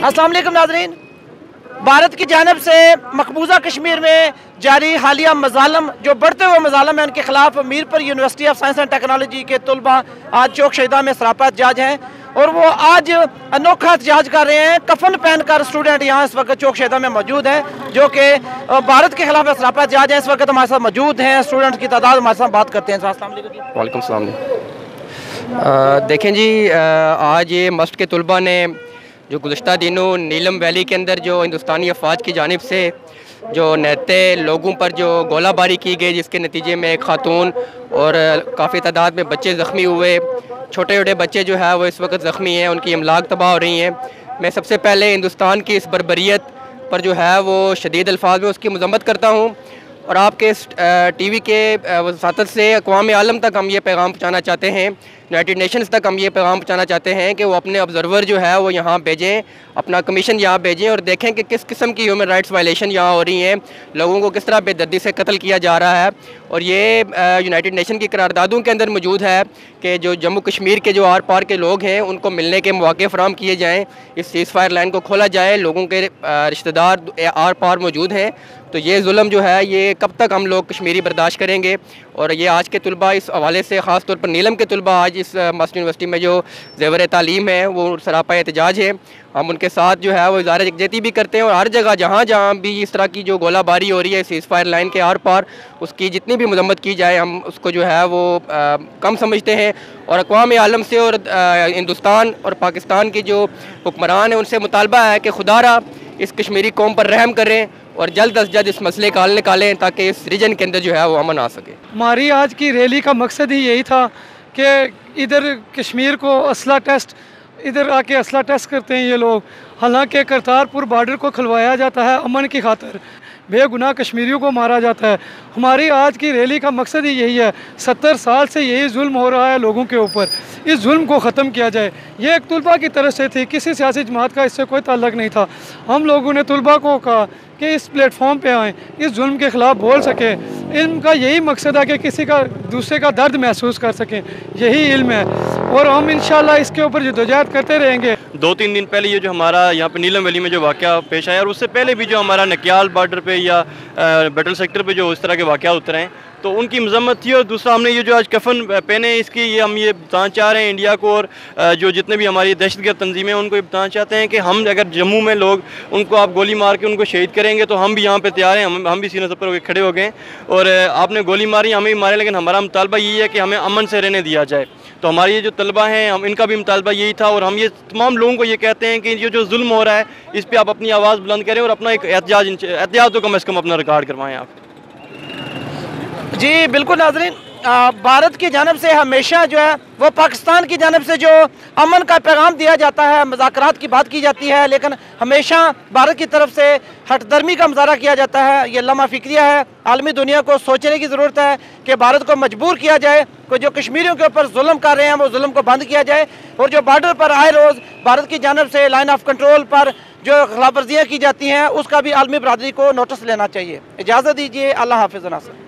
अस्सलाम वालेकुम नाज़रीन, भारत की जानिब से मकबूजा कश्मीर में जारी हालिया मजालम जो बढ़ते हुए मजालम हैं उनके खिलाफ Mirpur university of science and technology के तलबा आज चौक शहीदा में सरापा एहतजाज हैं और वो आज अनोखा एहतजाज कर रहे हैं। कफन पहनकर स्टूडेंट यहाँ इस वक्त चौक शहीदा में मौजूद हैं जो कि भारत के खिलाफ सरापा एहतजाज हैं। इस वक्त हमारे साथ मौजूद हैं स्टूडेंट्स की तादाद, हमारे साथ बात करते हैं। वालेकुम सलाम। देखें जी, आज ये मस्ट के तलबा ने जो गुज़श्ता दिनों नीलम वैली के अंदर जो हिंदुस्तानी अफवाज की जानिब से जो नहते लोगों पर जो गोलाबारी की गई, जिसके नतीजे में एक खातून और काफ़ी तादाद में बच्चे ज़ख्मी हुए, छोटे छोटे बच्चे जो है वो इस वक्त ज़ख्मी हैं, उनकी इमलाक तबाह हो रही हैं। मैं सबसे पहले हिंदुस्तान की इस बर्बरियत पर जो है वो शदीद अल्फाज में उसकी मज़म्मत करता हूँ और आपके इस टीवी के वसातत से अक़वाम आलम तक हम ये पैगाम पहुँचाना चाहते हैं, यूनाइटेड नेशंस तक हम ये पैगाम पहुँचाना चाहते हैं कि वो अपने ऑब्ज़र्वर जो है वो यहाँ भेजें, अपना कमीशन यहाँ भेजें और देखें कि किस किस्म की ह्यूमन राइट्स वायलेशन यहाँ हो रही हैं, लोगों को किस तरह बेदर्दी से कत्ल किया जा रहा है। और ये यूनाइटेड नेशन की करारदादों के अंदर मौजूद है कि जो जम्मू कश्मीर के जो आर पार के लोग हैं उनको मिलने के मौके फराहम किए जाएँ, इस सीज़ फायर लाइन को खोला जाए, लोगों के रिश्तेदार आर पार मौजूद हैं। तो ये जुल्म जो है ये कब तक हम लोग कश्मीरी बर्दाश्त करेंगे। और ये आज के तलबा इस हवाले से ख़ास तौर पर नीलम के तलबा आज इस मस्ट यूनिवर्सिटी में जो ज़ेवर तालीम है वो सरापा एहतजाज है, हम उनके साथ जो है वो इज़हार यकजहती भी करते हैं और हर जगह जहाँ जहाँ भी इस तरह की जो गोलाबारी हो रही है सीज़ फायर लाइन के आर पार, उसकी जितनी भी मजम्मत की जाए हम उसको जो है वो कम समझते हैं। और अक़वाम आलम से और हिंदुस्तान और पाकिस्तान के जो हुक्मरान हैं उनसे मुतालबा है कि खुदारा इस कश्मीरी कौम पर रहम करें और जल्द अज जल्द इस मसले का हल निकालें ताकि इस रीजन के अंदर जो है वो अमन आ सके। हमारी आज की रैली का मकसद ही यही था कि इधर कश्मीर को असला टेस्ट, इधर आके असला टेस्ट करते हैं ये लोग, हालांकि करतारपुर बॉर्डर को खुलवाया जाता है अमन की खातिर, बेगुनाह कश्मीरियों को मारा जाता है। हमारी आज की रैली का मकसद ही यही है, 70 साल से यही जुल्म हो रहा है लोगों के ऊपर, इस जुल्म को ख़त्म किया जाए। ये एक तलबा की तरफ से थी, किसी सियासी जमात का इससे कोई ताल्लुक़ नहीं था। हम लोगों ने तलबा को कहा कि इस प्लेटफॉर्म पे आएँ, इस जुल्म के ख़िलाफ़ बोल सकें। इनका यही मकसद है कि किसी का दूसरे का दर्द महसूस कर सकें, यही इल्म है और हम इंशाल्लाह इसके ऊपर जदोजहद करते रहेंगे। 2-3 दिन पहले ये जो हमारा यहाँ पे नीलम वैली में जो वाक़या पेश आया और उससे पहले भी जो हमारा नकियाल बॉर्डर पे या बैटल सेक्टर पे जो इस तरह के वाक़या उतरे हैं तो उनकी मजम्मत थी। और दूसरा हमने ये जो आज कफन पहने इसकी ये हम ये बताना चाह रहे हैं इंडिया को और जो जितने भी हमारी दहशतगर्द तंजीमें उनको ये बताना चाहते हैं कि हम अगर जम्मू में लोग उनको आप गोली मार के उनको शहीद करेंगे तो हम भी यहाँ पे तैयार हैं, हम भी सीने पर खड़े हो गए। और आपने गोली मारी, हमें भी मारे, लेकिन हमारा मुतालबा यही है कि हमें अमन से रहने दिया जाए। तो हमारे ये जो तलबा हैं हम इनका भी मुतालबा यही था और हम ये तमाम लोगों को ये कहते हैं कि ये जो जुल्म हो रहा है इस पर आप अपनी आवाज़ बुलंद करें और अपना एक एहतजाज तो कम अज़ कम अपना रिकॉर्ड करवाएँ आप। जी बिल्कुल नाज़रीन, भारत की जानब से हमेशा जो है वो पाकिस्तान की जानब से जो अमन का पैगाम दिया जाता है, मुज़ाकरात की बात की जाती है, लेकिन हमेशा भारत की तरफ से हटदर्मी का मुजाहरा किया जाता है। ये लम्हा फ़िक्रिया है, आलमी दुनिया को सोचने की ज़रूरत है कि भारत को मजबूर किया जाए कि जो कश्मीरियों के ऊपर जुल्म कर रहे हैं वो जुल्म को बंद किया जाए और जो बॉर्डर पर आए रोज़ भारत की जानब से लाइन ऑफ कंट्रोल पर जो खिलाफ वर्जियाँ की जाती हैं उसका भी आलमी बरादरी को नोटिस लेना चाहिए। इजाज़त दीजिए, अल्लाह हाफ़िज़ नासिर।